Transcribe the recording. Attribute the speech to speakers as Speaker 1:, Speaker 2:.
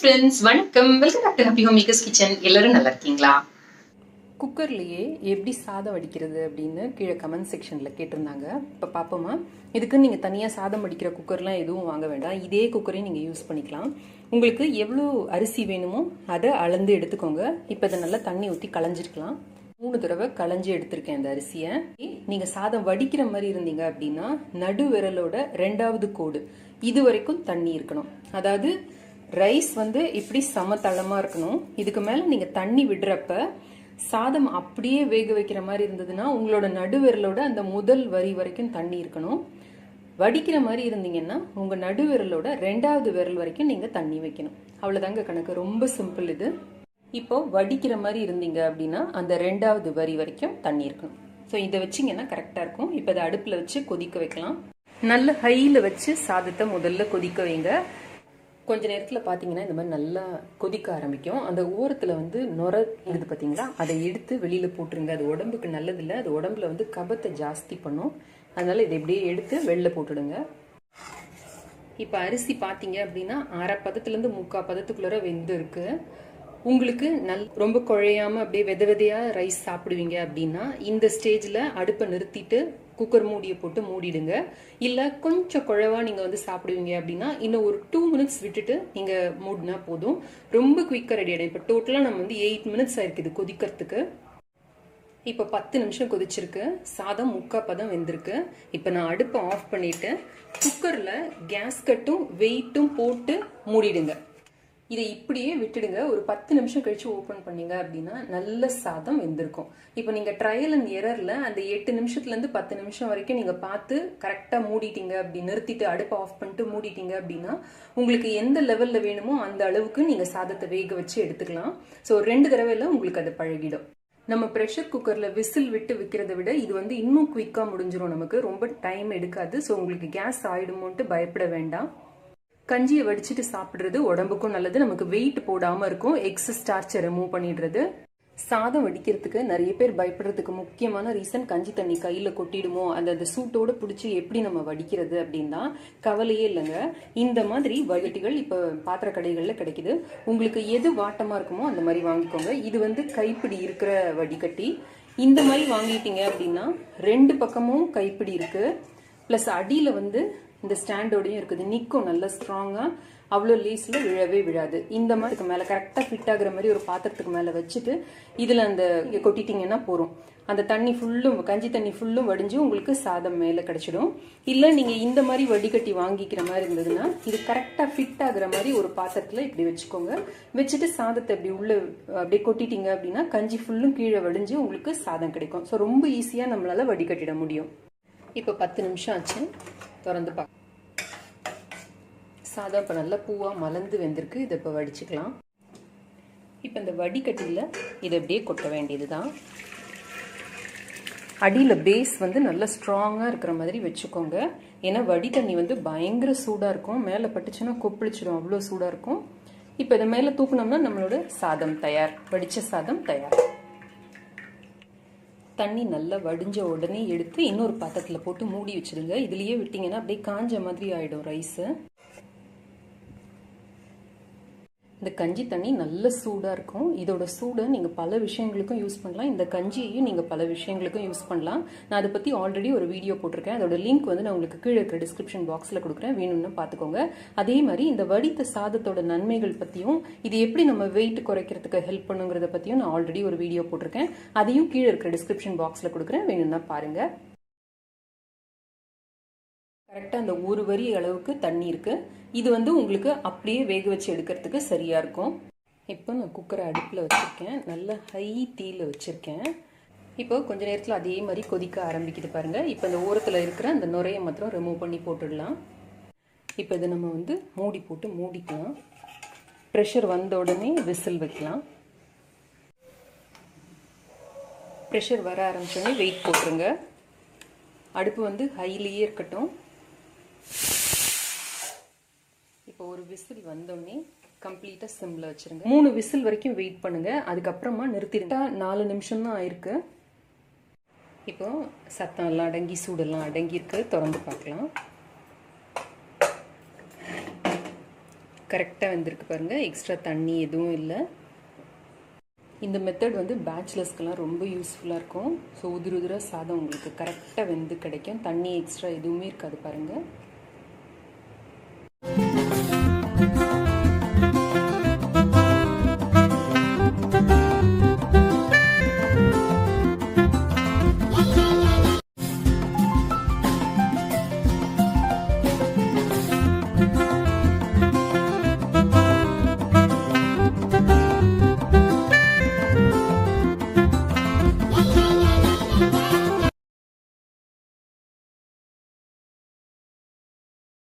Speaker 1: Friends, வணக்கம். Welcome back to happy home makers kitchen. எல்லாரும் நல்லா இருக்கீங்களா?
Speaker 2: குக்கர்லேயே எப்படி சாதம் வடிக்கிறது அப்படின்னு கீழே கமெண்ட் செக்ஷனில் கேட்டிருந்தாங்க. இப்போ பார்ப்போமா. இதுக்கு நீங்கள் தனியாக சாதம் வடிக்கிற குக்கர்லாம் எதுவும் வாங்க வேண்டாம். இதே குக்கரையும் நீங்கள் யூஸ் பண்ணிக்கலாம். உங்களுக்கு எவ்வளோ அரிசி வேணுமோ அதை அளந்து எடுத்துக்கோங்க. இப்போ இதை நல்லா தண்ணி ஊற்றி களைஞ்சிருக்கலாம். 3 தடவை களைஞ்சி எடுத்திருக்கேன் இந்த அரிசியை. நீங்கள் சாதம் வடிக்கிற மாதிரி இருந்தீங்க அப்படின்னா நடு விரலோட 2வது கோடு இது வரைக்கும் தண்ணி இருக்கணும். அதாவது ரைஸ் இப்படி சமதளமாக இருக்கணும். இதுக்கு மேலே நீங்கள் தண்ணி விடுறப்ப சாதம் அப்படியே வேக வைக்கிற மாதிரி இருந்ததுன்னா உங்களோட நடுவிரலோட அந்த முதல் வரி வரைக்கும் தண்ணி இருக்கணும். வடிக்கிற மாதிரி இருந்தீங்கன்னா உங்க நடுவிரலோட 2வது விரல் வரைக்கும் நீங்க தண்ணி வைக்கணும். அவ்வளவுதாங்க கணக்கு. ரொம்ப சிம்பிள் இது. இப்போ வடிக்கிற மாதிரி இருந்தீங்க அப்படின்னா அந்த 2வது வரி வரைக்கும் தண்ணி இருக்கணும். ஸோ இதை வச்சிங்கன்னா கரெக்டாக இருக்கும். இப்போ இதை அடுப்பில் வச்சு கொதிக்க வைக்கலாம். நல்ல ஹையில் வச்சு சாதத்தை முதல்ல கொதிக்க வைங்க. கொஞ்ச நேரத்தில் பார்த்தீங்கன்னா இந்த மாதிரி நல்லா கொதிக்க ஆரம்பிக்கும். அந்த ஓரத்தில் நுர இருக்குது பார்த்தீங்களா, அதை எடுத்து வெளியில் போட்டுருங்க. அது உடம்புக்கு நல்லதில்லை. அது உடம்புல கபத்தை ஜாஸ்தி பண்ணும். அதனால இதை இப்படியே எடுத்து வெளில போட்டுடுங்க. இப்போ அரிசி பார்த்தீங்க அப்படின்னா அரை பதத்துலேருந்து 3/4 பதத்துக்குள்ளார வெந்து இருக்கு. உங்களுக்கு ரொம்ப குழையாம அப்படியே வித விதையா ரைஸ் சாப்பிடுவீங்க அப்படின்னா இந்த ஸ்டேஜில் அடுப்பை நிறுத்திட்டு குக்கர் மூடியை போட்டு மூடிடுங்க. இல்லை கொஞ்சம் குழவா நீங்கள் சாப்பிடுவீங்க அப்படின்னா இன்னும் ஒரு 2 மினிட்ஸ் விட்டுட்டு நீங்கள் மூடினா போதும். ரொம்ப குயிக்காக ரெடி ஆகிடும். இப்போ டோட்டலாக நம்ம 8 மினிட்ஸ் ஆயிருக்குது கொதிக்கிறதுக்கு. இப்போ 10 நிமிஷம் கொதிச்சிருக்கு. சாதம் 3/4 பதம் வெந்திருக்கு. இப்போ நான் அடுப்பை ஆஃப் பண்ணிட்டு குக்கரில் கேஸ் கட்டும் வெயிட்டும் போட்டு மூடிடுங்க. இதை இப்படியே விட்டுடுங்க. ஒரு 10 நிமிஷம் கழிச்சு ஓப்பன் பண்ணீங்க அப்படின்னா நல்ல சாதம் வெந்திருக்கும். இப்போ நீங்கள் ட்ரையல் அண்ட் எரரில் அந்த 8 நிமிஷத்துலேருந்து 10 நிமிஷம் வரைக்கும் நீங்கள் பார்த்து கரெக்டாக மூடிட்டீங்க. அப்படி நிறுத்திட்டு அடுப்பை ஆஃப் பண்ணிட்டு மூடிட்டீங்க அப்படின்னா உங்களுக்கு எந்த லெவலில் வேணுமோ அந்த அளவுக்கு நீங்கள் சாதத்தை வேக வச்சு எடுத்துக்கலாம். ஸோ 2 தடவையில் உங்களுக்கு அது பழகிடும். நம்ம ப்ரெஷர் குக்கரில் விசில் விட்டு வைக்கிறத விட இது இன்னும் குயிக்காக முடிஞ்சிடும். நமக்கு ரொம்ப டைம் எடுக்காது. ஸோ உங்களுக்கு கேஸ் ஆயிடுமோன்ட்டு பயப்பட வேண்டாம். கஞ்சியை வடிச்சிட்டு சாப்பிடுறது உடம்புக்கும் நல்லது. நமக்கு வெயிட் போடாம இருக்கும். எக்ஸஸ் ஸ்டார்ச்சை ரிமூவ் பண்ணிடுறது. சாதம் வடிக்கிறதுக்கு நிறைய பேர் பயப்படுறதுக்கு முக்கியமான ரீசன் கஞ்சி தண்ணி கையில கொட்டிடுமோ, அந்த சூட்டோட பிடிச்சி எப்படி நம்ம வடிக்கிறது அப்படின்னா கவலையே இல்லைங்க. இந்த மாதிரி வடிகட்டிகள் இப்ப பாத்திர கடைகள்ல கிடைக்குது. உங்களுக்கு எது வாட்டமா இருக்குமோ அந்த மாதிரி வாங்கிக்கோங்க. இது கைப்பிடி இருக்கிற வடிகட்டி. இந்த மாதிரி வாங்கிட்டீங்க அப்படின்னா 2 பக்கமும் கைப்பிடி இருக்கு. பிளஸ் அடியில இந்த ஸ்டாண்டோடையும் இருக்குது. நிற்கும் நல்லா ஸ்ட்ராங்கா. அவ்வளோ லேஸில் விழவே விழாது. இந்த மாதிரி மேலே கரெக்டாக ஃபிட் ஆகுற மாதிரி ஒரு பாத்திரத்துக்கு மேலே வச்சுட்டு இதில் அந்த கொட்டிட்டீங்கன்னா போகிறோம். அந்த தண்ணி ஃபுல்லும் கஞ்சி தண்ணி ஃபுல்லும் வடிஞ்சு உங்களுக்கு சாதம் மேலே கிடைச்சிடும். இல்லை நீங்கள் இந்த மாதிரி வடிகட்டி வாங்கிக்கிற மாதிரி இருந்ததுன்னா இது கரெக்டாக ஃபிட் ஆகுற மாதிரி ஒரு பாத்திரத்தில் இப்படி வச்சுக்கோங்க. வச்சுட்டு சாதத்தை இப்படி உள்ள அப்படியே கொட்டிட்டீங்க அப்படின்னா கஞ்சி ஃபுல்லும் கீழே வடிஞ்சு உங்களுக்கு சாதம் கிடைக்கும். ஸோ ரொம்ப ஈஸியாக நம்மளால வடிகட்டிட முடியும். இப்போ 10 நிமிஷம் ஆச்சு. திறந்து பார்க்க சாதம் இப்போ நல்லா பூவாக மலர்ந்து வெந்திருக்கு. இதை இப்போ வடிச்சுக்கலாம். இப்போ இந்த வடிகட்டியில் இதை அப்படியே கொட்ட வேண்டியது தான். அடியில் பேஸ் நல்லா ஸ்ட்ராங்காக இருக்கிற மாதிரி வச்சுக்கோங்க. ஏன்னா வடி தண்ணி பயங்கர சூடாக இருக்கும். மேலே பட்டுச்சுன்னா கொப்பளிச்சிடும். அவ்வளோ சூடாக இருக்கும். இப்போ இதை மேலே தூக்குனோம்னா நம்மளோட சாதம் தயார். வடித்த சாதம் தயார். தண்ணி நல்லா வடிஞ்ச உடனே எடுத்து இன்னொரு பாத்திரத்தில் போட்டு மூடி வச்சிடுங்க. இதுலயே விட்டீங்கன்னா அப்படியே காஞ்ச மாதிரி ஆயிடும் ரைஸ். இந்த கஞ்சி தண்ணி நல்ல சூடா இருக்கும். இதோட சூடை நீங்க பல விஷயங்களுக்கும் யூஸ் பண்ணலாம். இந்த கஞ்சியையும் நீங்க பல விஷயங்களுக்கும் யூஸ் பண்ணலாம். நான் அதை பத்தி ஆல்ரெடி ஒரு வீடியோ போட்டிருக்கேன். அதோட லிங்க் நான் உங்களுக்கு கீழே இருக்கிற டிஸ்கிரிப்ஷன் பாக்ஸ்ல கொடுக்குறேன். வேணும்னு பாத்துக்கோங்க. அதே மாதிரி இந்த வடித்த சாதத்தோட நன்மைகள் பத்தியும் இது எப்படி நம்ம வெயிட் குறைக்கிறதுக்கு ஹெல்ப் பண்ணுங்கிறத பத்தியும் நான் ஆல்ரெடி ஒரு வீடியோ போட்டிருக்கேன். அதையும் கீழே இருக்கிற டிஸ்கிரிப்ஷன் பாக்ஸ்ல கொடுக்குறேன். வேணும்னா பாருங்க. கரெக்டா அந்த ஒரு வரி அளவுக்கு தண்ணி இருக்கு. இது உங்களுக்கு அப்படியே வேக வச்சு எடுக்கிறதுக்கு சரியா இருக்கும். இப்போ நான் குக்கரை அடுப்பில் வச்சிருக்கேன். நல்ல ஹை தீயில வச்சிருக்கேன். இப்போ கொஞ்ச நேரத்தில் அதே மாதிரி கொதிக்க ஆரம்பிக்குது பாருங்க. இப்போ இந்த ஓரத்தில் இருக்கிற அந்த நுரையை மாத்திரம் ரிமூவ் பண்ணி போட்டுடலாம். இப்போ இதை நம்ம மூடி போட்டு மூடிக்கலாம். ப்ரெஷர் வந்த உடனே விசில் வைக்கலாம். ப்ரெஷர் வர ஆரம்பிச்சோடனே வெயிட் போட்டுருங்க. அடுப்பு ஹைலியே இருக்கட்டும். இப்போ ஒரு விசில் வந்தோடனே கம்ப்ளீட்டா சிம்ல வச்சிருங்க. 3 விசில் வரைக்கும் வெயிட் பண்ணுங்க. அதுக்கப்புறமா நிறுத்திட்டா 4 நிமிஷம் தான் ஆயிருக்கு. இப்போ சத்தம் எல்லாம் அடங்கி சூடெல்லாம் அடங்கி இருக்கு. திறந்து பார்க்கலாம். கரெக்டாக வெந்திருக்கு பாருங்கள், எக்ஸ்ட்ரா தண்ணி எதுவும் இல்லை. இந்த மெத்தட் வந்து பேச்சுலர்ஸ்க்கெல்லாம் ரொம்ப யூஸ்ஃபுல்லாக இருக்கும். ஸோ உதிர உதிர சாதம் உங்களுக்கு கரெக்டாக வெந்து கிடைக்கும், தண்ணி எக்ஸ்ட்ரா எதுவுமே இருக்காது பாருங்கள்.